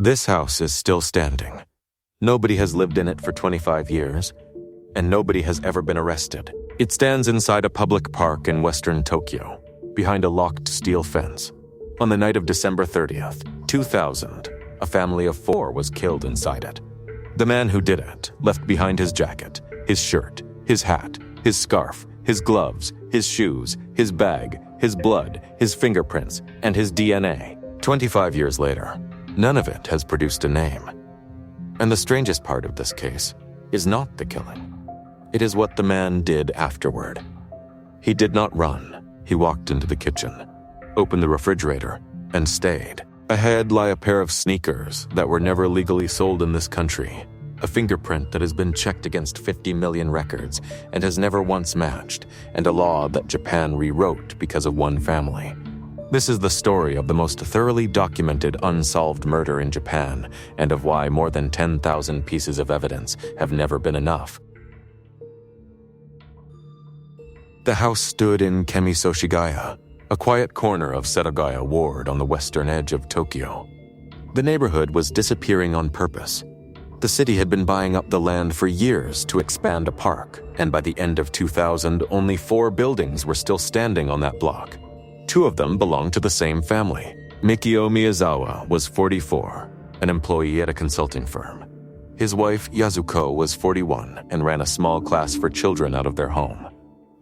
This house is still standing. Nobody has lived in it for 25 years, and nobody has ever been arrested. It stands inside a public park in western Tokyo, behind a locked steel fence. On the night of December 30th, 2000, a family of 4 was killed inside it. The man who did it left behind his jacket, his shirt, his hat, his scarf, his gloves, his shoes, his bag, his blood, his fingerprints, and his DNA. 25 years later, none of it has produced a name. And the strangest part of this case is not the killing. It is what the man did afterward. He did not run. He walked into the kitchen, opened the refrigerator, and stayed. Ahead lie a pair of sneakers that were never legally sold in this country, a fingerprint that has been checked against 50 million records and has never once matched, and a law that Japan rewrote because of one family. This is the story of the most thoroughly documented unsolved murder in Japan, and of why more than 10,000 pieces of evidence have never been enough. The house stood in Kami-Soshigaya, a quiet corner of Setagaya ward on the western edge of Tokyo. The neighborhood was disappearing on purpose. The city had been buying up the land for years to expand a park, and by the end of 2000, only 4 buildings were still standing on that block. 2 of them belonged to the same family. Mikio Miyazawa was 44, an employee at a consulting firm. His wife, Yasuko, was 41 and ran a small class for children out of their home.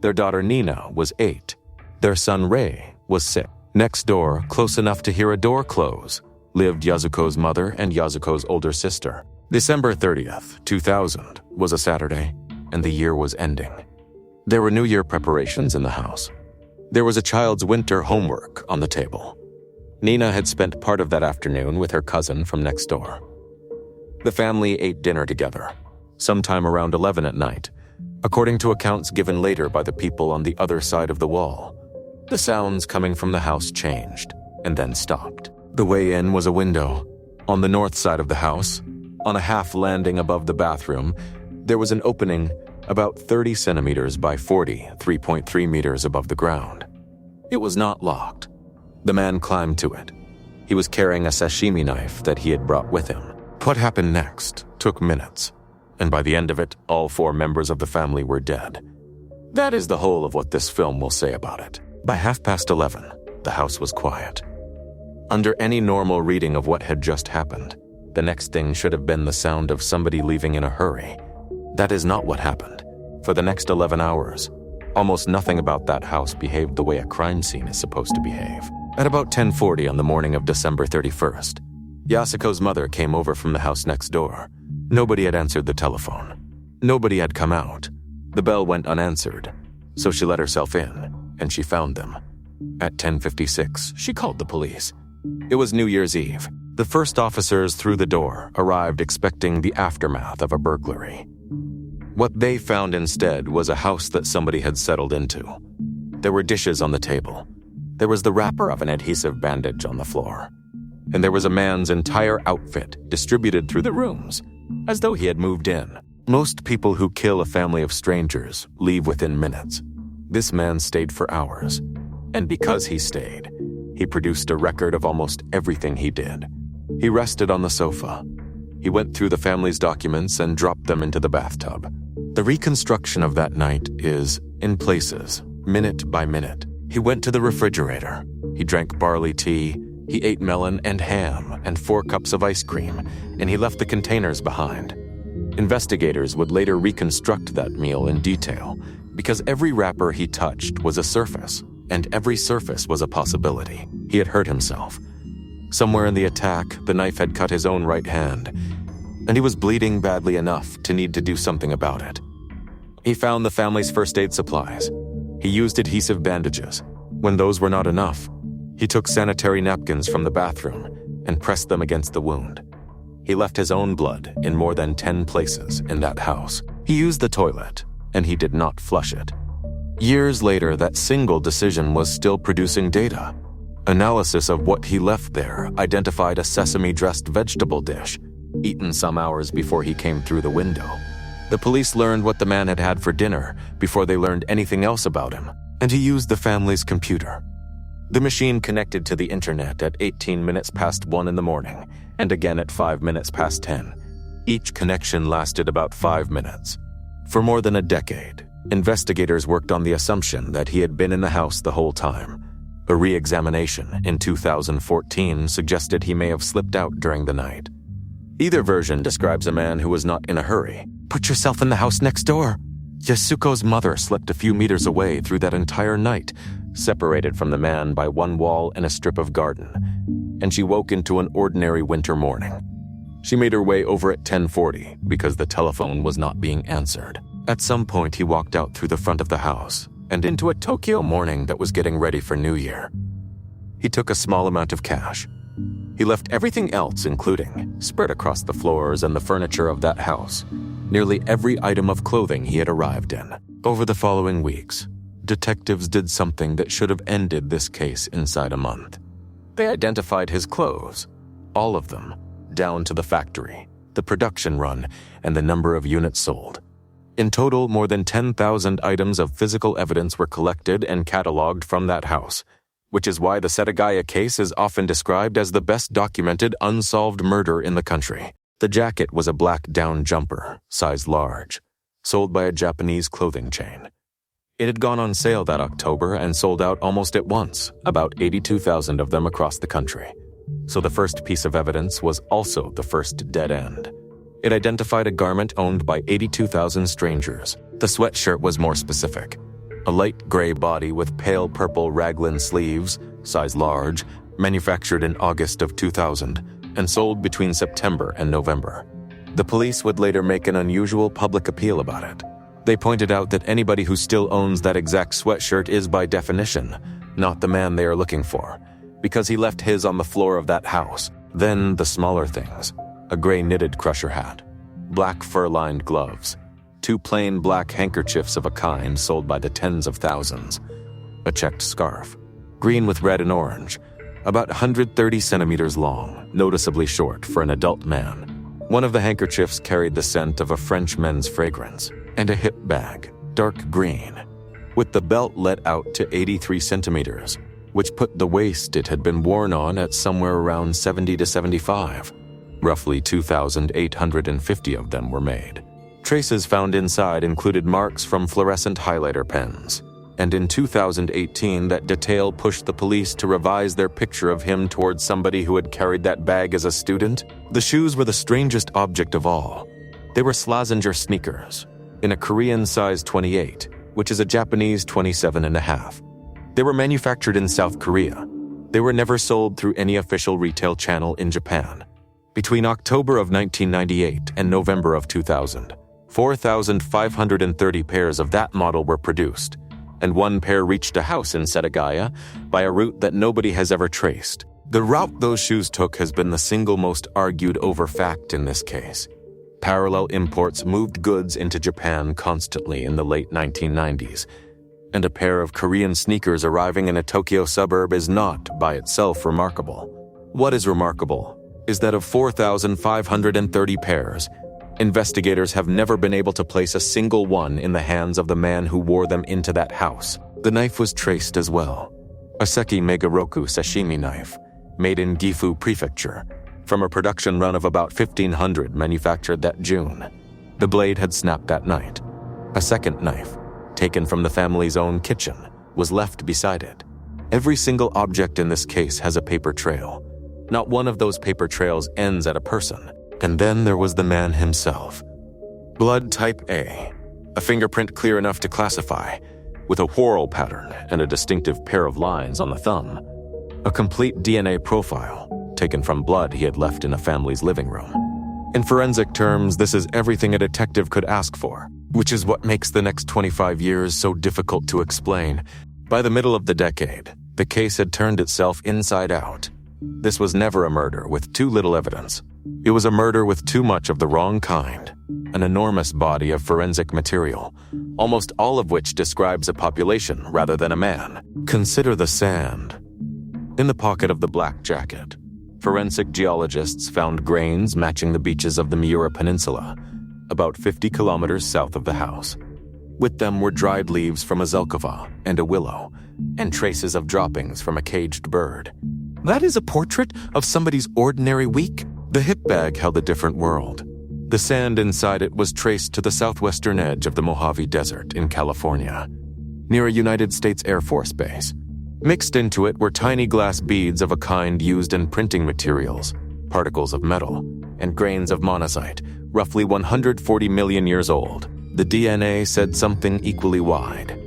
Their daughter, Niina, was 8. Their son, Ray, was 6. Next door, close enough to hear a door close, lived Yasuko's mother and Yasuko's older sister. December 30th, 2000, was a Saturday, and the year was ending. There were New Year preparations in the house. There was a child's winter homework on the table. Niina had spent part of that afternoon with her cousin from next door. The family ate dinner together, sometime around 11 at night, according to accounts given later by the people on the other side of the wall. The sounds coming from the house changed, and then stopped. The way in was a window. On the north side of the house, on a half landing above the bathroom, there was an opening about 30 centimeters by 40, 3.3 meters above the ground. It was not locked. The man climbed to it. He was carrying a sashimi knife that he had brought with him. What happened next took minutes, and by the end of it, all 4 members of the family were dead. That is the whole of what this film will say about it. By 11:30, the house was quiet. Under any normal reading of what had just happened, the next thing should have been the sound of somebody leaving in a hurry. That is not what happened. For the next 11 hours, almost nothing about that house behaved the way a crime scene is supposed to behave. At about 10:40 on the morning of December 31st, Yasuko's mother came over from the house next door. Nobody had answered the telephone. Nobody had come out. The bell went unanswered, so she let herself in, and she found them. At 10:56, she called the police. It was New Year's Eve. The first officers through the door arrived expecting the aftermath of a burglary. What they found instead was a house that somebody had settled into. There were dishes on the table. There was the wrapper of an adhesive bandage on the floor. And there was a man's entire outfit distributed through the rooms, as though he had moved in. Most people who kill a family of strangers leave within minutes. This man stayed for hours. And because he stayed, he produced a record of almost everything he did. He rested on the sofa. He went through the family's documents and dropped them into the bathtub. The reconstruction of that night is, in places, minute by minute. He went to the refrigerator. He drank barley tea. He ate melon and ham and 4 cups of ice cream, and he left the containers behind. Investigators would later reconstruct that meal in detail, because every wrapper he touched was a surface, and every surface was a possibility. He had hurt himself. Somewhere in the attack, the knife had cut his own right hand, and he was bleeding badly enough to need to do something about it. He found the family's first aid supplies. He used adhesive bandages. When those were not enough, he took sanitary napkins from the bathroom and pressed them against the wound. He left his own blood in more than 10 places in that house. He used the toilet, and he did not flush it. Years later, that single decision was still producing data. Analysis of what he left there identified a sesame-dressed vegetable dish, eaten some hours before he came through the window. The police learned what the man had had for dinner before they learned anything else about him, and he used the family's computer. The machine connected to the internet at 18 minutes past 1 in the morning, and again at 5 minutes past 10. Each connection lasted about 5 minutes. For more than a decade, investigators worked on the assumption that he had been in the house the whole time. A re-examination in 2014 suggested he may have slipped out during the night. Either version describes a man who was not in a hurry. "Put yourself in the house next door." Yasuko's mother slept a few meters away through that entire night, separated from the man by one wall and a strip of garden, and she woke into an ordinary winter morning. She made her way over at 10:40 because the telephone was not being answered. At some point, he walked out through the front of the house and into a Tokyo morning that was getting ready for New Year. He took a small amount of cash. He left everything else, including, spread across the floors and the furniture of that house, nearly every item of clothing he had arrived in. Over the following weeks, detectives did something that should have ended this case inside a month. They identified his clothes, all of them, down to the factory, the production run, and the number of units sold. In total, more than 10,000 items of physical evidence were collected and cataloged from that house, which is why the Setagaya case is often described as the best documented unsolved murder in the country. The jacket was a black down jumper, size large, sold by a Japanese clothing chain. It had gone on sale that October and sold out almost at once, about 82,000 of them across the country. So the first piece of evidence was also the first dead end. It identified a garment owned by 82,000 strangers. The sweatshirt was more specific. A light gray body with pale purple raglan sleeves, size large, manufactured in August of 2000, and sold between September and November. The police would later make an unusual public appeal about it. They pointed out that anybody who still owns that exact sweatshirt is by definition not the man they are looking for, because he left his on the floor of that house. Then the smaller things: a gray knitted crusher hat, black fur-lined gloves, 2 plain black handkerchiefs of a kind sold by the tens of thousands, a checked scarf, green with red and orange, about 130 centimeters long, noticeably short for an adult man. One of the handkerchiefs carried the scent of a French men's fragrance, and a hip bag, dark green, with the belt let out to 83 centimeters, which put the waist it had been worn on at somewhere around 70 to 75. Roughly 2,850 of them were made. Traces found inside included marks from fluorescent highlighter pens, and in 2018 that detail pushed the police to revise their picture of him towards somebody who had carried that bag as a student. The shoes were the strangest object of all. They were Slazenger sneakers, in a Korean size 28, which is a Japanese 27.5. They were manufactured in South Korea. They were never sold through any official retail channel in Japan. Between October of 1998 and November of 2000, 4,530 pairs of that model were produced, and 1 pair reached a house in Setagaya by a route that nobody has ever traced. The route those shoes took has been the single most argued over fact in this case. Parallel imports moved goods into Japan constantly in the late 1990s, and a pair of Korean sneakers arriving in a Tokyo suburb is not, by itself, remarkable. What is remarkable is that of 4,530 pairs, investigators have never been able to place a single one in the hands of the man who wore them into that house. The knife was traced as well. A Seki Megoroku sashimi knife, made in Gifu Prefecture, from a production run of about 1,500 manufactured that June. The blade had snapped that night. A second knife, taken from the family's own kitchen, was left beside it. Every single object in this case has a paper trail. Not one of those paper trails ends at a person. And then there was the man himself. Blood type A, a fingerprint clear enough to classify, with a whorl pattern and a distinctive pair of lines on the thumb. A complete DNA profile, taken from blood he had left in a family's living room. In forensic terms, this is everything a detective could ask for, which is what makes the next 25 years so difficult to explain. By the middle of the decade, the case had turned itself inside out. This was never a murder with too little evidence. It was a murder with too much of the wrong kind, an enormous body of forensic material, almost all of which describes a population rather than a man. Consider the sand. In the pocket of the black jacket, forensic geologists found grains matching the beaches of the Miura Peninsula, about 50 kilometers south of the house. With them were dried leaves from a zelkova and a willow, and traces of droppings from a caged bird. That is a portrait of somebody's ordinary week? The hip bag held a different world. The sand inside it was traced to the southwestern edge of the Mojave Desert in California, near a United States Air Force base. Mixed into it were tiny glass beads of a kind used in printing materials, particles of metal, and grains of monazite, roughly 140 million years old. The DNA said something equally wide.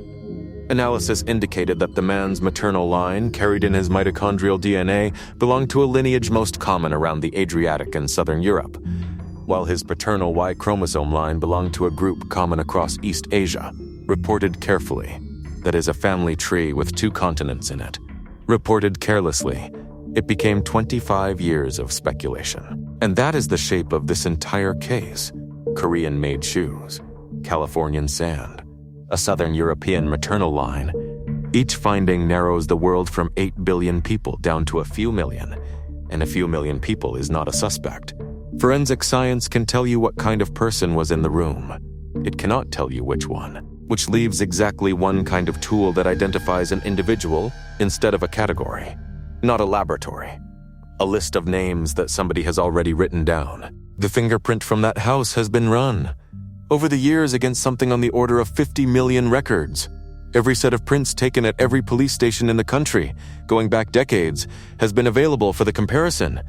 Analysis indicated that the man's maternal line, carried in his mitochondrial DNA, belonged to a lineage most common around the Adriatic and southern Europe, while his paternal Y chromosome line belonged to a group common across East Asia, reported carefully. That is a family tree with 2 continents in it. Reported carelessly, it became 25 years of speculation. And that is the shape of this entire case. Korean-made shoes, Californian sand, a Southern European maternal line. Each finding narrows the world from 8 billion people down to a few million, and a few million people is not a suspect. Forensic science can tell you what kind of person was in the room. It cannot tell you which one, which leaves exactly one kind of tool that identifies an individual instead of a category, not a laboratory. A list of names that somebody has already written down. The fingerprint from that house has been run over the years against something on the order of 50 million records. Every set of prints taken at every police station in the country, going back decades, has been available for the comparison.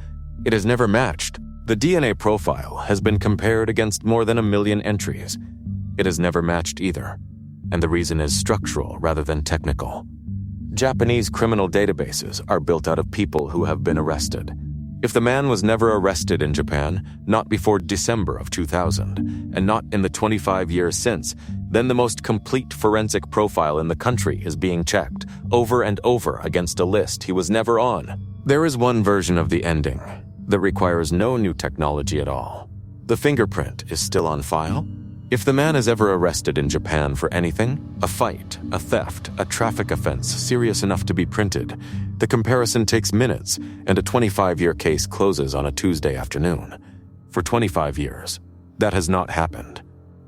It has never matched. The DNA profile has been compared against more than 1 million entries. It has never matched either. And the reason is structural rather than technical. Japanese criminal databases are built out of people who have been arrested. If the man was never arrested in Japan, not before December of 2000, and not in the 25 years since, then the most complete forensic profile in the country is being checked over and over against a list he was never on. There is one version of the ending that requires no new technology at all. The fingerprint is still on file. If the man is ever arrested in Japan for anything, a fight, a theft, a traffic offense serious enough to be printed, the comparison takes minutes and a 25-year case closes on a Tuesday afternoon. For 25 years, that has not happened,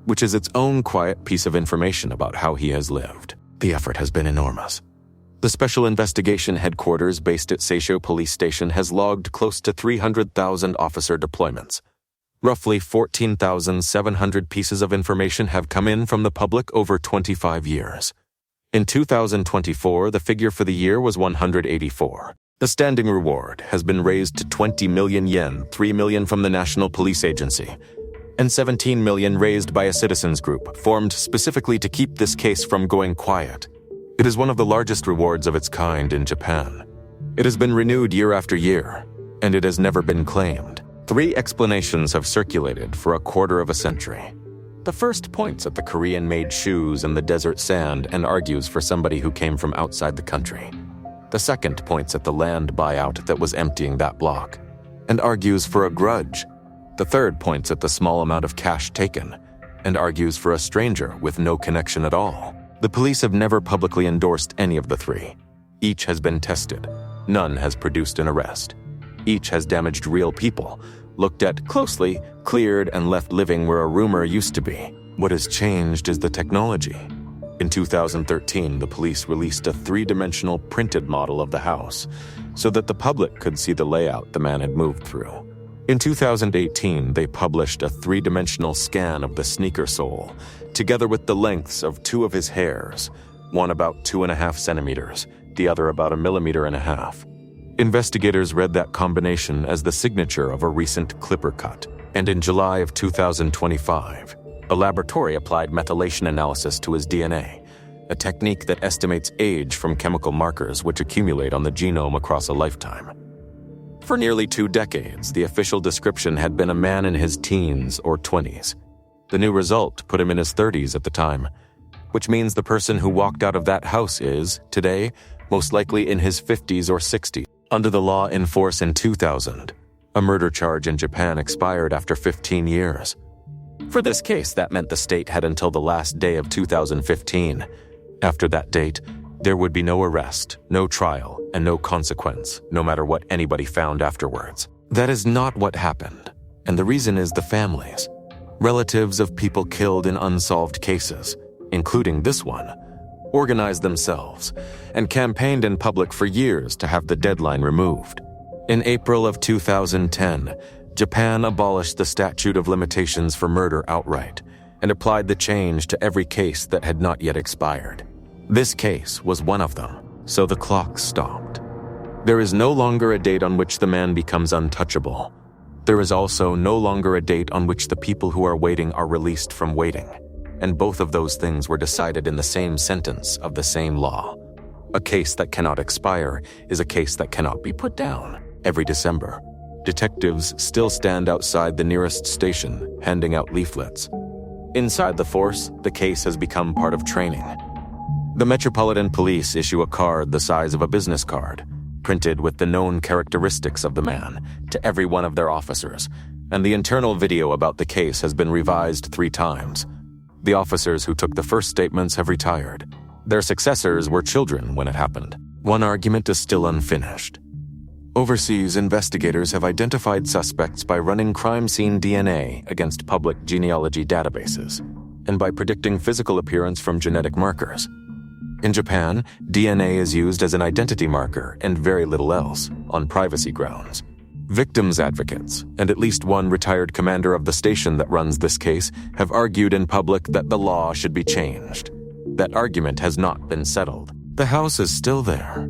which is its own quiet piece of information about how he has lived. The effort has been enormous. The Special Investigation Headquarters based at Seisho Police Station has logged close to 300,000 officer deployments. Roughly 14,700 pieces of information have come in from the public over 25 years. In 2024, the figure for the year was 184. The standing reward has been raised to 20 million yen, 3 million from the National Police Agency, and 17 million raised by a citizens group formed specifically to keep this case from going quiet. It is one of the largest rewards of its kind in Japan. It has been renewed year after year, and it has never been claimed. 3 explanations have circulated for a quarter of a century. The first points at the Korean-made shoes and the desert sand and argues for somebody who came from outside the country. The second points at the land buyout that was emptying that block and argues for a grudge. The third points at the small amount of cash taken and argues for a stranger with no connection at all. The police have never publicly endorsed any of the 3. Each has been tested. None has produced an arrest. Each has damaged real people, looked at closely, cleared, and left living where a rumor used to be. What has changed is the technology. In 2013, the police released a 3-dimensional printed model of the house so that the public could see the layout the man had moved through. In 2018, they published a 3-dimensional scan of the sneaker sole, together with the lengths of 2 of his hairs, one about 2.5 centimeters, the other about 1.5 millimeters. Investigators read that combination as the signature of a recent clipper cut, and in July of 2025, a laboratory applied methylation analysis to his DNA, a technique that estimates age from chemical markers which accumulate on the genome across a lifetime. For nearly 2 decades, the official description had been a man in his teens or 20s. The new result put him in his 30s at the time, which means the person who walked out of that house is, today, most likely in his 50s or 60s. Under the law in force in 2000, a murder charge in Japan expired after 15 years. For this case, that meant the state had until the last day of 2015. After that date, there would be no arrest, no trial, and no consequence, no matter what anybody found afterwards. That is not what happened, and the reason is the families. Relatives of people killed in unsolved cases, including this one, organized themselves and campaigned in public for years to have the deadline removed. In April of 2010, Japan abolished the statute of limitations for murder outright and applied the change to every case that had not yet expired. This case was one of them, so the clock stopped. There is no longer a date on which the man becomes untouchable. There is also no longer a date on which the people who are waiting are released from waiting, and both of those things were decided in the same sentence of the same law. A case that cannot expire is a case that cannot be put down. Every December, detectives still stand outside the nearest station, handing out leaflets. Inside the force, the case has become part of training. The Metropolitan Police issue a card the size of a business card, printed with the known characteristics of the man, to every one of their officers, and the internal video about the case has been revised 3 times. The officers who took the first statements have retired. Their successors were children when it happened. One argument is still unfinished. Overseas, investigators have identified suspects by running crime scene DNA against public genealogy databases, and by predicting physical appearance from genetic markers. In Japan, DNA is used as an identity marker and very little else, on privacy grounds. Victims' advocates, and at least one retired commander of the station that runs this case, have argued in public that the law should be changed. That argument has not been settled. The house is still there.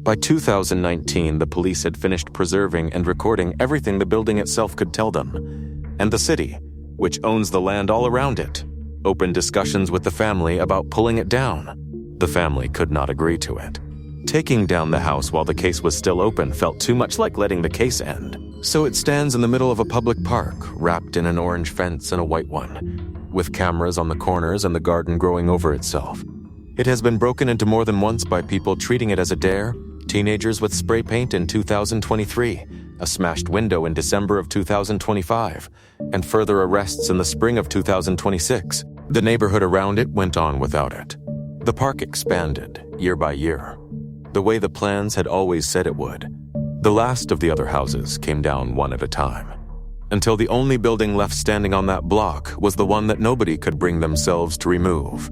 By 2019, the police had finished preserving and recording everything the building itself could tell them. And the city, which owns the land all around it, opened discussions with the family about pulling it down. The family could not agree to it. Taking down the house while the case was still open felt too much like letting the case end. So it stands in the middle of a public park, wrapped in an orange fence and a white one, with cameras on the corners and the garden growing over itself. It has been broken into more than once by people treating it as a dare, teenagers with spray paint in 2023, a smashed window in December of 2025, and further arrests in the spring of 2026. The neighborhood around it went on without it. The park expanded, year by year, the way the plans had always said it would. The last of the other houses came down one at a time, until the only building left standing on that block was the one that nobody could bring themselves to remove.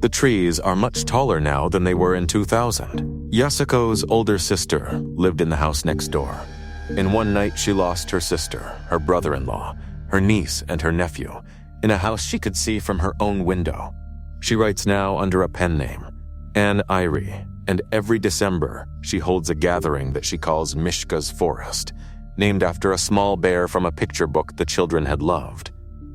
The trees are much taller now than they were in 2000. Yasuko's older sister lived in the house next door. In one night, she lost her sister, her brother-in-law, her niece, and her nephew, in a house she could see from her own window. She writes now under a pen name, Anne Irie, and every December, she holds a gathering that she calls Mishka's Forest, named after a small bear from a picture book the children had loved.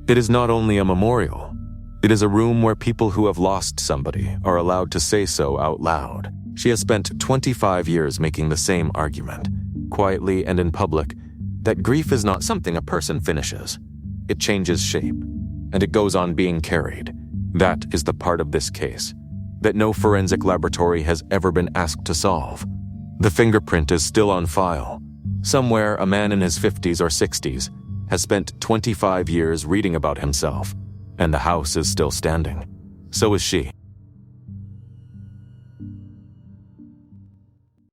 It is not only a memorial. It is a room where people who have lost somebody are allowed to say so out loud. She has spent 25 years making the same argument, quietly and in public, that grief is not something a person finishes. It changes shape, and it goes on being carried. That is the part of this case that no forensic laboratory has ever been asked to solve. The fingerprint is still on file. Somewhere, a man in his 50s or 60s has spent 25 years reading about himself, and the house is still standing. So is she.